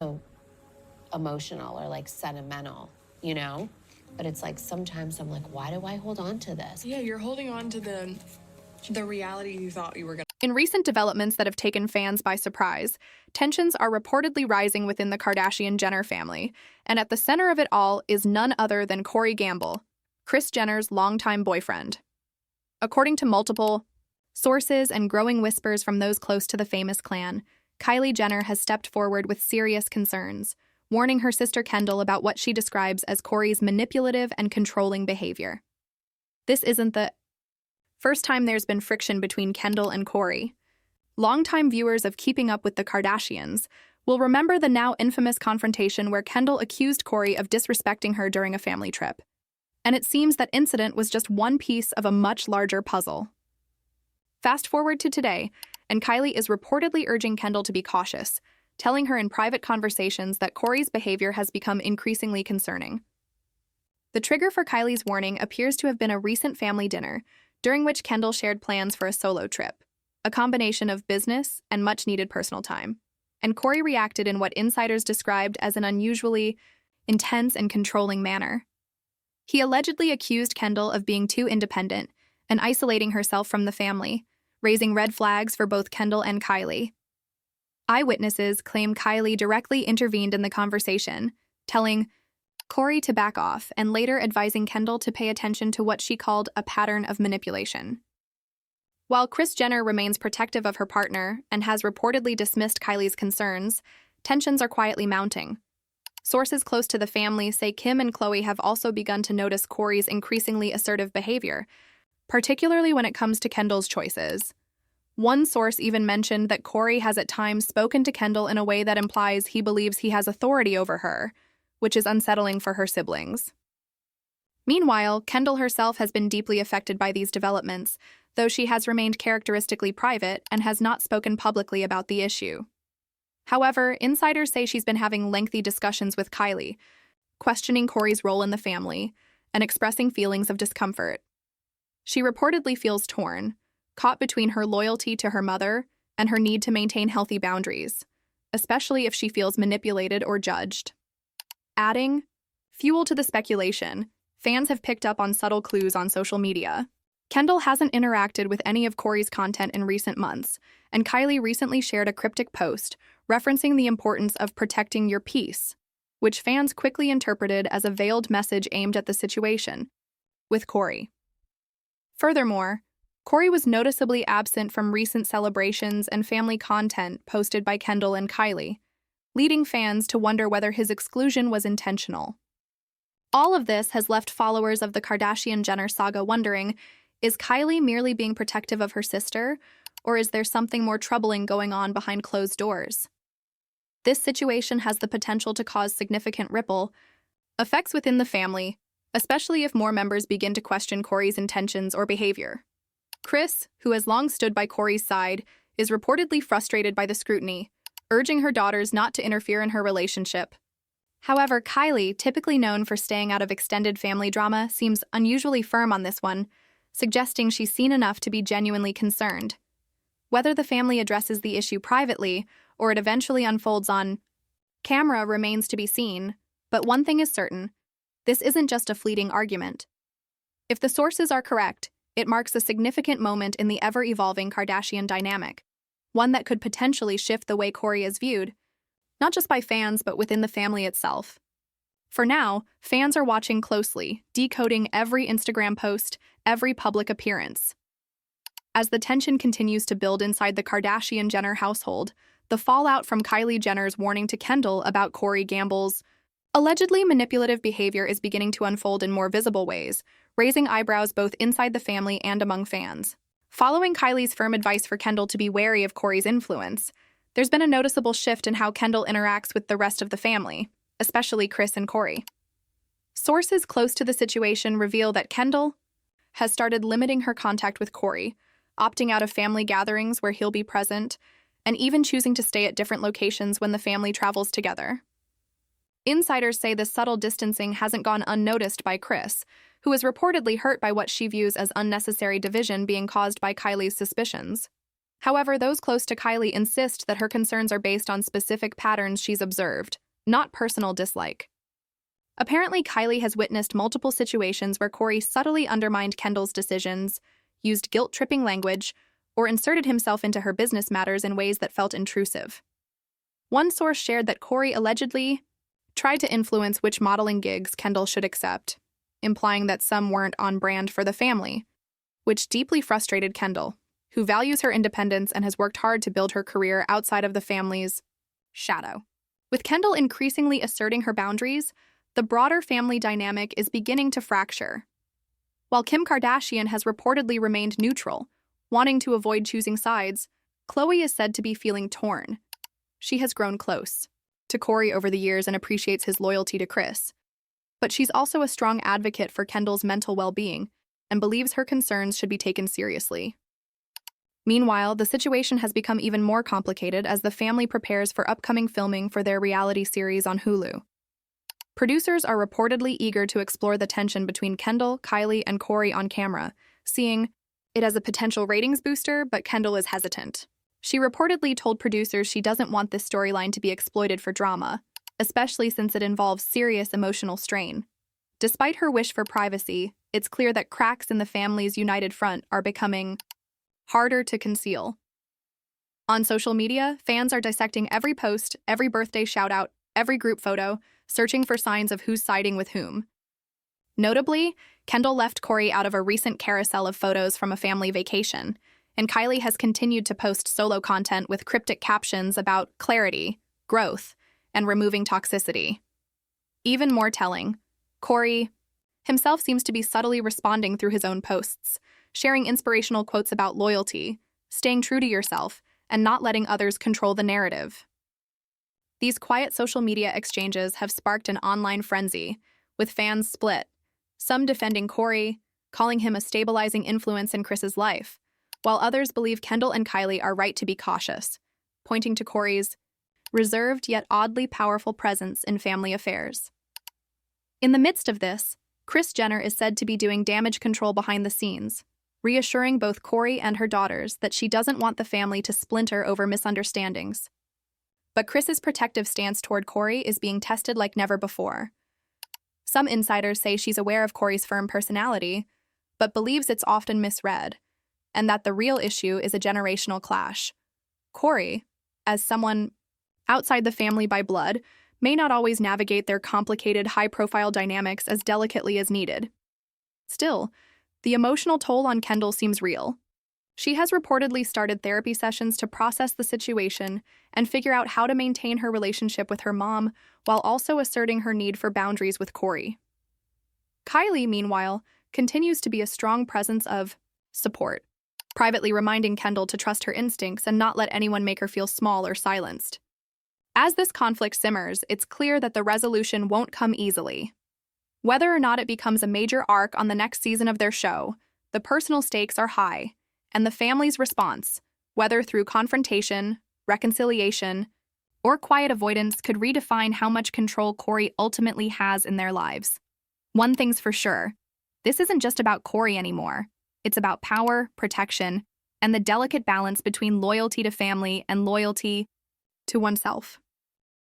so emotional or like sentimental, you know? But it's like sometimes I'm like, why do I hold on to this? Yeah, you're holding on to the reality you thought you were gonna. In recent developments that have taken fans by surprise, tensions are reportedly rising within the Kardashian-Jenner family, and at the center of it all is none other than Corey Gamble, Kris Jenner's longtime boyfriend. According to multiple sources and growing whispers from those close to the famous clan, Kylie Jenner has stepped forward with serious concerns, warning her sister Kendall about what she describes as Corey's manipulative and controlling behavior. This isn't the first time there's been friction between Kendall and Corey. Longtime viewers of Keeping Up with the Kardashians will remember the now infamous confrontation where Kendall accused Corey of disrespecting her during a family trip. And it seems that incident was just one piece of a much larger puzzle. Fast forward to today, and Kylie is reportedly urging Kendall to be cautious, telling her in private conversations that Corey's behavior has become increasingly concerning. The trigger for Kylie's warning appears to have been a recent family dinner, during which Kendall shared plans for a solo trip, a combination of business and much-needed personal time. And Corey reacted in what insiders described as an unusually intense and controlling manner. He allegedly accused Kendall of being too independent and isolating herself from the family, raising red flags for both Kendall and Kylie. Eyewitnesses claim Kylie directly intervened in the conversation, telling Corey to back off and later advising Kendall to pay attention to what she called a pattern of manipulation. While Kris Jenner remains protective of her partner and has reportedly dismissed Kylie's concerns, tensions are quietly mounting. Sources close to the family say Kim and Khloe have also begun to notice Corey's increasingly assertive behavior, particularly when it comes to Kendall's choices. One source even mentioned that Corey has at times spoken to Kendall in a way that implies he believes he has authority over her, which is unsettling for her siblings. Meanwhile, Kendall herself has been deeply affected by these developments, though she has remained characteristically private and has not spoken publicly about the issue. However, insiders say she's been having lengthy discussions with Kylie, questioning Corey's role in the family and expressing feelings of discomfort. She reportedly feels torn, caught between her loyalty to her mother and her need to maintain healthy boundaries, especially if she feels manipulated or judged. Adding fuel to the speculation, fans have picked up on subtle clues on social media. Kendall hasn't interacted with any of Corey's content in recent months, and Kylie recently shared a cryptic post referencing the importance of protecting your peace, which fans quickly interpreted as a veiled message aimed at the situation with Corey. Furthermore, Corey was noticeably absent from recent celebrations and family content posted by Kendall and Kylie, leading fans to wonder whether his exclusion was intentional. All of this has left followers of the Kardashian-Jenner saga wondering, is Kylie merely being protective of her sister, or is there something more troubling going on behind closed doors? This situation has the potential to cause significant ripple effects within the family, especially if more members begin to question Corey's intentions or behavior. Kris, who has long stood by Corey's side, is reportedly frustrated by the scrutiny, urging her daughters not to interfere in her relationship. However, Kylie, typically known for staying out of extended family drama, seems unusually firm on this one, suggesting she's seen enough to be genuinely concerned. Whether the family addresses the issue privately or it eventually unfolds on camera remains to be seen, but one thing is certain, this isn't just a fleeting argument. If the sources are correct, it marks a significant moment in the ever-evolving Kardashian dynamic, one that could potentially shift the way Corey is viewed, not just by fans but within the family itself. For now, fans are watching closely, decoding every Instagram post, every public appearance. As the tension continues to build inside the Kardashian-Jenner household, the fallout from Kylie Jenner's warning to Kendall about Corey Gamble's allegedly manipulative behavior is beginning to unfold in more visible ways, raising eyebrows both inside the family and among fans. Following Kylie's firm advice for Kendall to be wary of Corey's influence, there's been a noticeable shift in how Kendall interacts with the rest of the family, especially Kris and Corey. Sources close to the situation reveal that Kendall has started limiting her contact with Corey, opting out of family gatherings where he'll be present, and even choosing to stay at different locations when the family travels together. Insiders say this subtle distancing hasn't gone unnoticed by Kris, who is reportedly hurt by what she views as unnecessary division being caused by Kylie's suspicions. However, those close to Kylie insist that her concerns are based on specific patterns she's observed, not personal dislike. Apparently, Kylie has witnessed multiple situations where Corey subtly undermined Kendall's decisions, used guilt-tripping language, or inserted himself into her business matters in ways that felt intrusive. One source shared that Corey allegedly tried to influence which modeling gigs Kendall should accept, implying that some weren't on brand for the family, which deeply frustrated Kendall, who values her independence and has worked hard to build her career outside of the family's shadow. With Kendall increasingly asserting her boundaries, the broader family dynamic is beginning to fracture. While Kim Kardashian has reportedly remained neutral, wanting to avoid choosing sides, Khloe is said to be feeling torn. She has grown close to Corey over the years and appreciates his loyalty to Kris. But she's also a strong advocate for Kendall's mental well-being and believes her concerns should be taken seriously. Meanwhile, the situation has become even more complicated as the family prepares for upcoming filming for their reality series on Hulu. Producers are reportedly eager to explore the tension between Kendall, Kylie, and Corey on camera, seeing it as a potential ratings booster, but Kendall is hesitant. She reportedly told producers she doesn't want this storyline to be exploited for drama, especially since it involves serious emotional strain. Despite her wish for privacy, it's clear that cracks in the family's united front are becoming harder to conceal. On social media, fans are dissecting every post, every birthday shout-out, every group photo, searching for signs of who's siding with whom. Notably, Kendall left Corey out of a recent carousel of photos from a family vacation, and Kylie has continued to post solo content with cryptic captions about clarity, growth, and removing toxicity. Even more telling, Corey himself seems to be subtly responding through his own posts, sharing inspirational quotes about loyalty, staying true to yourself, and not letting others control the narrative. These quiet social media exchanges have sparked an online frenzy, with fans split, some defending Corey, calling him a stabilizing influence in Kris's life, while others believe Kendall and Kylie are right to be cautious, pointing to Corey's reserved yet oddly powerful presence in family affairs. In the midst of this, Kris Jenner is said to be doing damage control behind the scenes, reassuring both Corey and her daughters that she doesn't want the family to splinter over misunderstandings. But Kris's protective stance toward Corey is being tested like never before. Some insiders say she's aware of Corey's firm personality, but believes it's often misread, and that the real issue is a generational clash. Corey, as someone outside the family by blood, may not always navigate their complicated, high-profile dynamics as delicately as needed. Still, the emotional toll on Kendall seems real. She has reportedly started therapy sessions to process the situation and figure out how to maintain her relationship with her mom while also asserting her need for boundaries with Corey. Kylie, meanwhile, continues to be a strong presence of support, privately reminding Kendall to trust her instincts and not let anyone make her feel small or silenced. As this conflict simmers, it's clear that the resolution won't come easily. Whether or not it becomes a major arc on the next season of their show, the personal stakes are high, and the family's response, whether through confrontation, reconciliation, or quiet avoidance, could redefine how much control Corey ultimately has in their lives. One thing's for sure, this isn't just about Corey anymore. It's about power, protection, and the delicate balance between loyalty to family and loyalty to oneself.